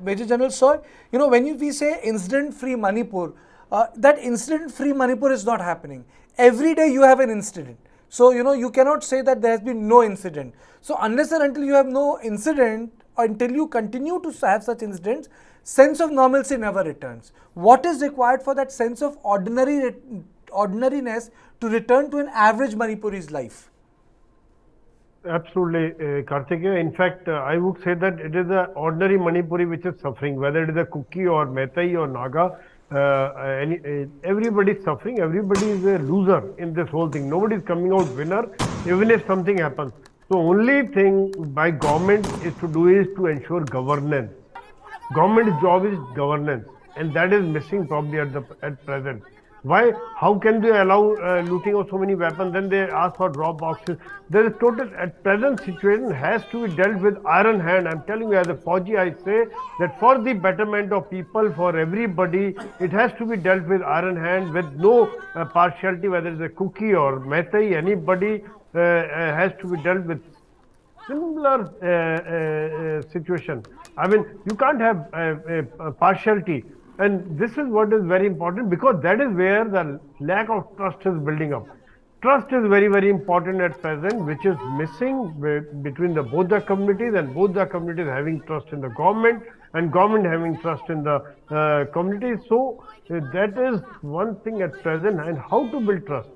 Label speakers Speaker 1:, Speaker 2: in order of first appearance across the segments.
Speaker 1: Major General Soi, when we say incident-free Manipur, that incident-free Manipur is not happening. Every day you have an incident. So, you cannot say that there has been no incident. So, unless and until you have no incident, or until you continue to have such incidents, sense of normalcy never returns. What is required for that sense of ordinariness to return to an average Manipuri's life?
Speaker 2: Absolutely, Kartikeya. In fact, I would say that it is the ordinary Manipuri which is suffering, whether it is a Kuki or Meitei or Naga. Everybody is suffering. Everybody is a loser in this whole thing. Nobody is coming out winner, even if something happens. So, only thing by government is to do is to ensure governance. Government's job is governance, and that is missing probably at present. Why? How can they allow looting of so many weapons? Then they ask for drop boxes. There is total at present situation has to be dealt with iron hand. I'm telling you, as a Fauji, I say that for the betterment of people, for everybody, it has to be dealt with iron hand with no partiality, whether it's a Kuki or Meitei, anybody has to be dealt with similar situation. I mean, you can't have partiality. And this is what is very important, because that is where the lack of trust is building up. Trust is very, very important at present, which is missing between both the communities, and both the communities having trust in the government and government having trust in the community. So that is one thing at present. And how to build trust?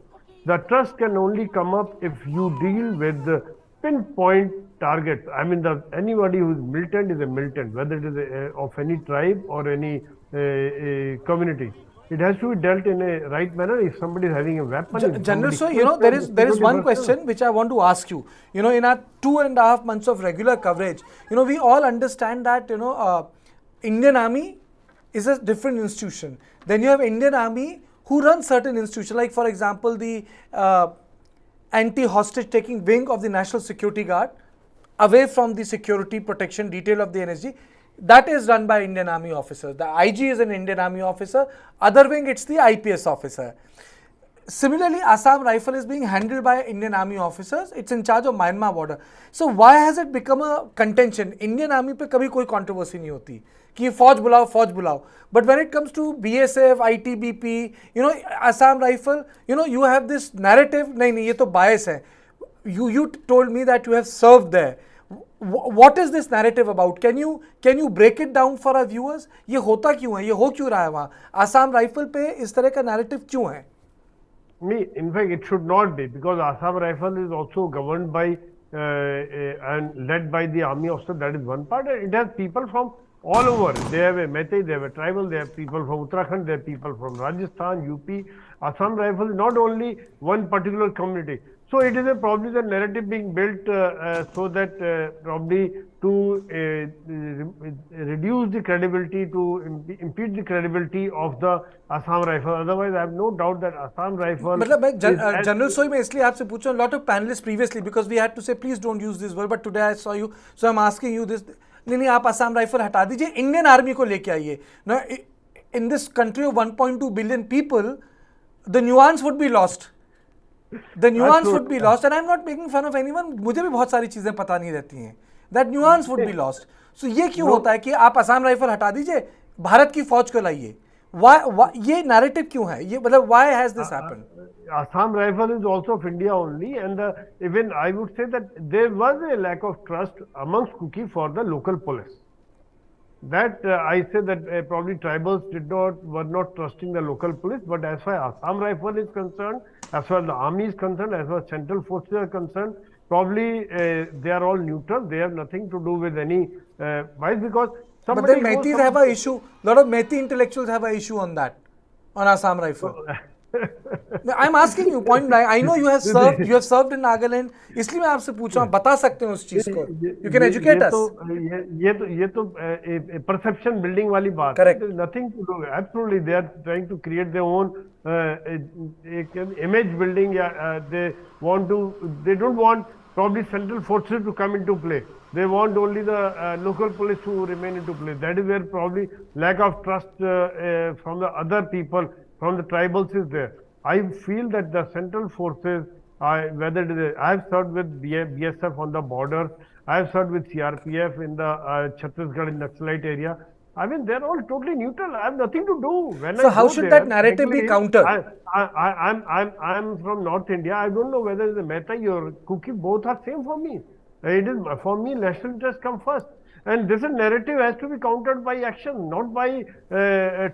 Speaker 2: The trust can only come up if you deal with the pinpoint targets. I mean, anybody who is militant is a militant, whether it is of any tribe or any community. It has to be dealt in a right manner. If somebody is having a weapon,
Speaker 1: General Soi, there is one question which I want to ask you. In our 2.5 months of regular coverage, we all understand that Indian Army is a different institution. Then you have Indian Army who runs certain institutions, like for example the anti-hostage taking wing of the National Security Guard, away from the security protection detail of the NSG. That is run by Indian Army officers. The IG is an Indian Army officer. Other wing, it's the IPS officer. Similarly, Assam Rifle is being handled by Indian Army officers. It's in charge of Myanmar border. So why has it become a contention? Indian Army पे कभी कोई controversy नहीं होती कि फौज बुलाओ. But when it comes to BSF, ITBP, Assam Rifle, you have this narrative. नहीं ये तो bias है. You told me that you have served there. What is this narrative about? Can you break it down for our viewers? ये होता क्यों है? ये हो क्यों रहा है वहाँ? Assam Rifle पे इस तरह का narrative क्यों है?
Speaker 2: In fact, it should not be, because Assam Rifle is also governed by and led by the army officer. That is one part. It has people from all over. They have a Meitei, they have a tribal, they have people from Uttarakhand, they have people from Rajasthan, UP. Assam Rifle is not only one particular community. So it is probably the narrative being built so that probably to reduce the credibility, to impede the credibility of the Assam Rifle. Otherwise, I have no doubt that Assam Rifle.
Speaker 1: General Soi, मैं इसलिए आपसे पूछा, a lot of panelists previously, because we had to say please don't use this word, but today I saw you, so I'm asking you this. नहीं आप Assam Rifle हटा दीजिए, Indian Army को लेके आइए. Now, in this country of 1.2 billion people, the nuance would be lost. The nuance would be lost, and I'm not making fun of anyone. मुझे भी बहुत सारी चीजें पता नहीं रहती हैं. That nuance would be lost. So ये क्यों होता है कि आप असम राइफल हटा दीजिए, भारत की फौज को लाइए? Why ये narrative क्यों है? ये मतलब why has this happened?
Speaker 2: Assam Rifle is also of India only, and even I would say that there was a lack of trust amongst Kuki for the local police. That I say that probably tribals were not trusting the local police, but as far as Assam Rifle is concerned, as far as the army is concerned, as far as central forces are concerned, probably they are all neutral. They have nothing to do with any vice, because
Speaker 1: but then Meiteis have an issue. A lot of Meitei intellectuals have an issue on that, on Assam Rifle. I'm asking you point blank. I know you have served in Nagaland. इसलिए मैं आपसे पूछ रहा हूँ, बता सकते हैं उस चीज को? You can educate us.
Speaker 2: ये तो perception building वाली बात.
Speaker 1: Correct.
Speaker 2: There is nothing to do. Absolutely, they are trying to create their own image building. They don't want probably central forces to come into play. They want only the local police to remain into play. That is where probably lack of trust from the other people, from the tribals is there. I feel that the central forces, I have served with BSF on the border. I have served with CRPF in the Chhattisgarh Naxalite area. I mean, they're all totally neutral. I have nothing to do. When
Speaker 1: So
Speaker 2: I
Speaker 1: how
Speaker 2: go
Speaker 1: should
Speaker 2: there,
Speaker 1: that narrative be
Speaker 2: frankly,
Speaker 1: countered?
Speaker 2: I'm from North India. I don't know whether it's a Metai or Cookie. Both are same for me. It is for me. National interest come first, and this narrative has to be countered by action, not by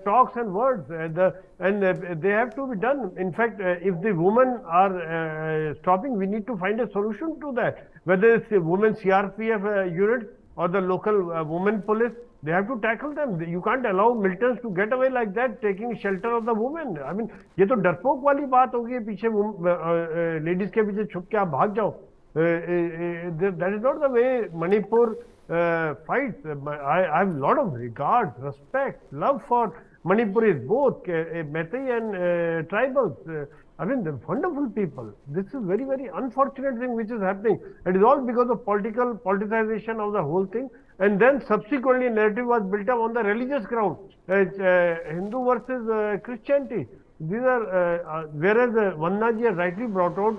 Speaker 2: talks and words. They have to be done. In fact, if the women are stopping, we need to find a solution to that. Whether it's a women CRPF unit or the local women police, they have to tackle them. You can't allow militants to get away like that, taking shelter of the women. I mean, ये तो डरपोक वाली बात होगी पीछे ladies के पीछे छुप के आप भाग जाओ. That is not the way Manipur fights. I have a lot of regard, respect, love for Manipuris, both Meitei and tribals. I mean, they're wonderful people. This is very, very unfortunate thing which is happening. It is all because of politicization of the whole thing. And then subsequently narrative was built up on the religious ground, Hindu versus Christianity. These are, whereas Vannaji has rightly brought out,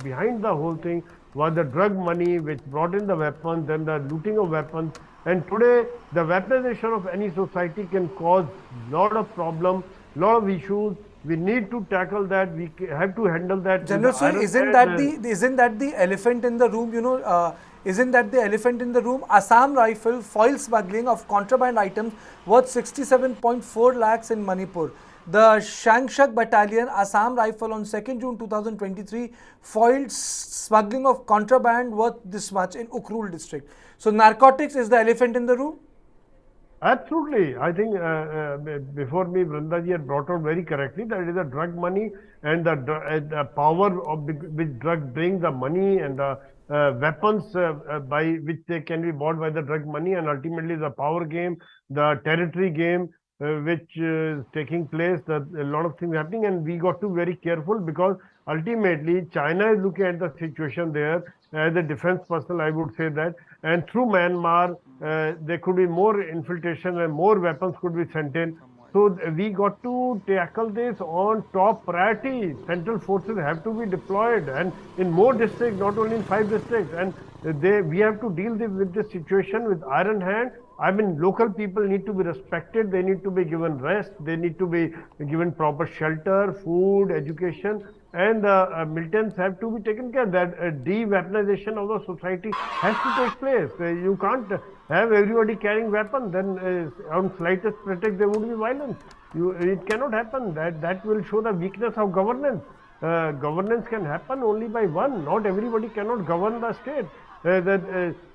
Speaker 2: behind the whole thing was the drug money which brought in the weapons, then the looting of weapons. And today, the weaponization of any society can cause lot of problems, lot of issues. We need to tackle that. We have to handle that.
Speaker 1: General Soi, isn't that the elephant in the room? You know, isn't that the elephant in the room? Assam Rifle foil smuggling of contraband items worth 67.4 lakhs in Manipur. The Shangshak Battalion, Assam Rifle on 2nd June 2023 foiled smuggling of contraband worth this much in Ukhrul district. So narcotics is the elephant in the room?
Speaker 2: Absolutely. I think before me, Vrindaji had brought out very correctly that it is the drug money and the power of which drug brings, the money and the weapons by which they can be bought by the drug money, and ultimately the power game, the territory game which is taking place, a lot of things happening, and we got to be very careful because ultimately China is looking at the situation there as a defense person, I would say that, and through Myanmar there could be more infiltration and more weapons could be sent in. So we got to tackle this on top priority. Central forces have to be deployed and in more districts, not only in 5 districts. And we have to deal with this situation with iron hand. I mean, local people need to be respected. They need to be given rest. They need to be given proper shelter, food, education. And militants have to be taken care of. That de-weaponization of the society has to take place. You can't have everybody carrying weapons. Then on slightest pretext there would be violence. It cannot happen. That will show the weakness of governance. Governance can happen only by one. Not everybody cannot govern the state.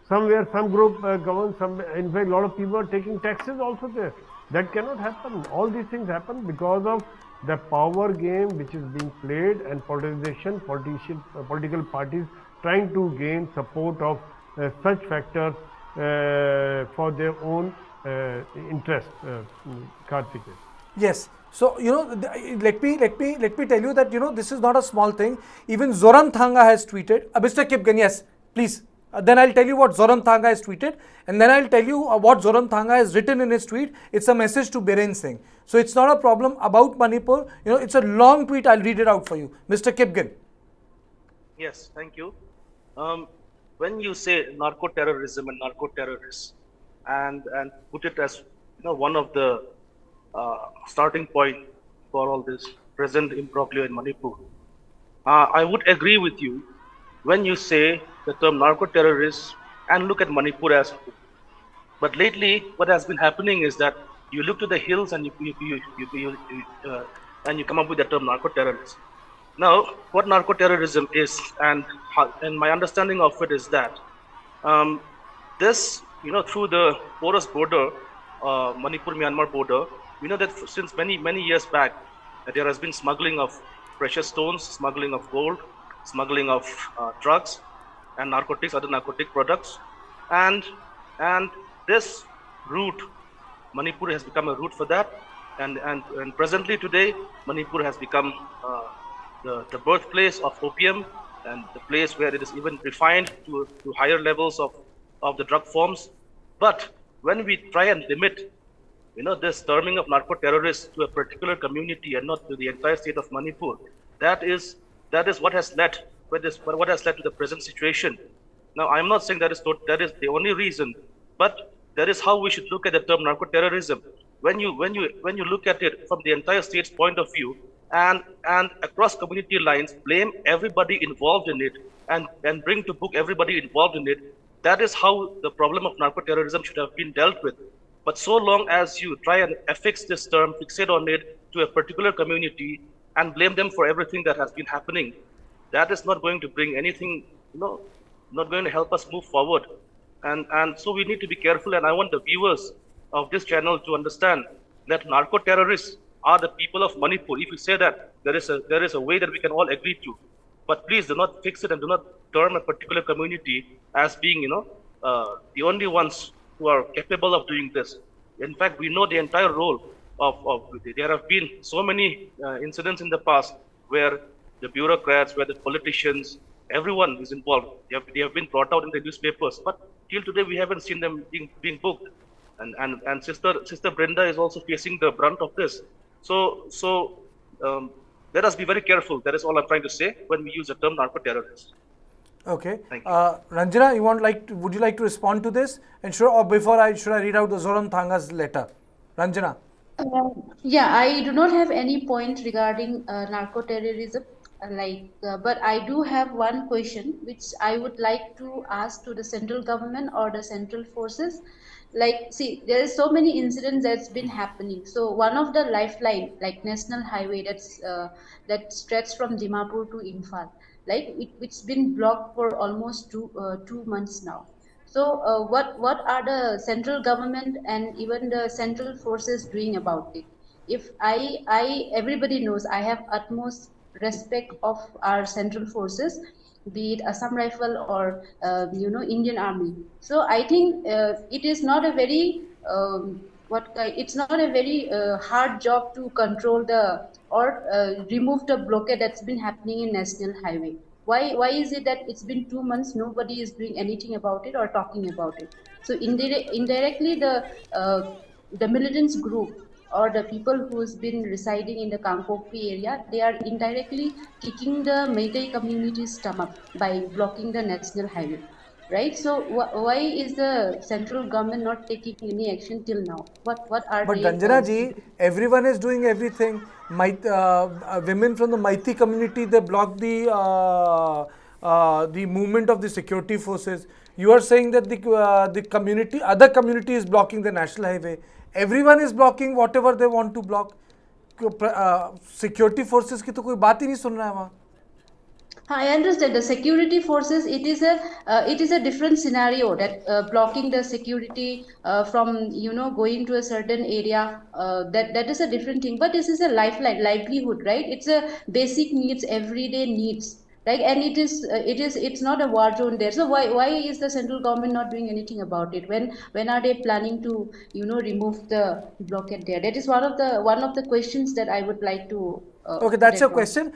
Speaker 2: Somewhere some group governs, in fact a lot of people are taking taxes also there. That cannot happen. All these things happen because of the power game which is being played and politicization, political parties trying to gain support of such factors for their own interest. Kartikeya.
Speaker 1: Yes. So, you know, let me tell you that, you know, this is not a small thing. Even Zoram Thanga has tweeted, Mr. Kipgan, yes, please. Then I'll tell you what Zoram Thanga has tweeted, and then I'll tell you what Zoram Thanga has written in his tweet. It's a message to Biren Singh. So it's not a problem about Manipur. You know, it's a long tweet. I'll read it out for you. Mr. Kipgan.
Speaker 3: Yes, thank you. When you say narco-terrorism and narco-terrorists, and put it as, you know, one of the starting point for all this present imbroglio in Manipur, I would agree with you when you say the term narco-terrorists and look at Manipur as. But lately, what has been happening is that you look to the hills and you come up with the term narco-terrorists. Now, what narco-terrorism is, and my understanding of it is that this, you know, through the porous border, Manipur-Myanmar border, we know that since many years back, there has been smuggling of precious stones, smuggling of gold, smuggling of drugs and narcotics, other narcotic products, and this route, Manipur has become a route for that, and presently today, Manipur has become the birthplace of opium and the place where it is even refined to higher levels of the drug forms. But when we try and limit, you know, this terming of narco-terrorists to a particular community and not to the entire state of Manipur, that is what has led to the present situation. Now, I'm not saying that is the only reason, but that is how we should look at the term narco-terrorism. When you look at it from the entire state's point of view, and across community lines, blame everybody involved in it, and bring to book everybody involved in it. That is how the problem of narco-terrorism should have been dealt with. But so long as you try and affix this term, fixate on it to a particular community, and blame them for everything that has been happening, that is not going to bring anything, not going to help us move forward. And so we need to be careful. And I want the viewers of this channel to understand that narco-terrorists are the people of Manipur. If you say that, there is a way that we can all agree to. But please do not fix it and do not term a particular community as being, the only ones who are capable of doing this. In fact, we know the entire role of there have been so many incidents in the past where the bureaucrats, where the politicians, everyone is involved. They have been brought out in the newspapers, but till today we haven't seen them being booked. And Sister Brenda is also facing the brunt of this. So let us be very careful. That is all I'm trying to say when we use the term narco-terrorist.
Speaker 1: Okay.
Speaker 3: Thank you.
Speaker 1: Ranjana, would you like to respond to this? And should I read out the Zoram Thanga's letter? Ranjana.
Speaker 4: Yeah, I do not have any point regarding narco-terrorism. But I do have one question which I would like to ask to the central government or the central forces. See, there is so many incidents that's been happening. So one of the lifeline, like national highway, that stretches from Dimapur to Imphal, it's been blocked for almost 2 months now. So what are the central government and even the central forces doing about it? If I everybody knows I have utmost respect of our central forces, be it Assam Rifle or Indian Army. So I think it is not a very it's not a very hard job to control remove the blockade that's been happening in national highway. Why is it that it's been 2 months nobody is doing anything about it or talking about it? So indirectly the militants group or the people who's been residing in the Kangpokpi area, they are indirectly kicking the Meitei community's stomach by blocking the national highway, right? So why is the central government not taking any action till now? What are
Speaker 1: But
Speaker 4: they?
Speaker 1: Ranjana ji, everyone is doing everything. Women from the Maithi community, they block the movement of the security forces. You are saying that the other community is blocking the national highway. Everyone is blocking whatever they want to block. Security forces की तो कोई बात ही नहीं सुन रहा है वहाँ.
Speaker 4: I understand the security forces. It is a different scenario that blocking the security from going to a certain area. That is a different thing. But this is a lifeline, livelihood, right? It's a basic needs, everyday needs. And it's not a war zone there. So why is the central government not doing anything about it? When are they planning to remove the blockade there? That is one of the questions that I would like to.
Speaker 1: Okay, that's your question.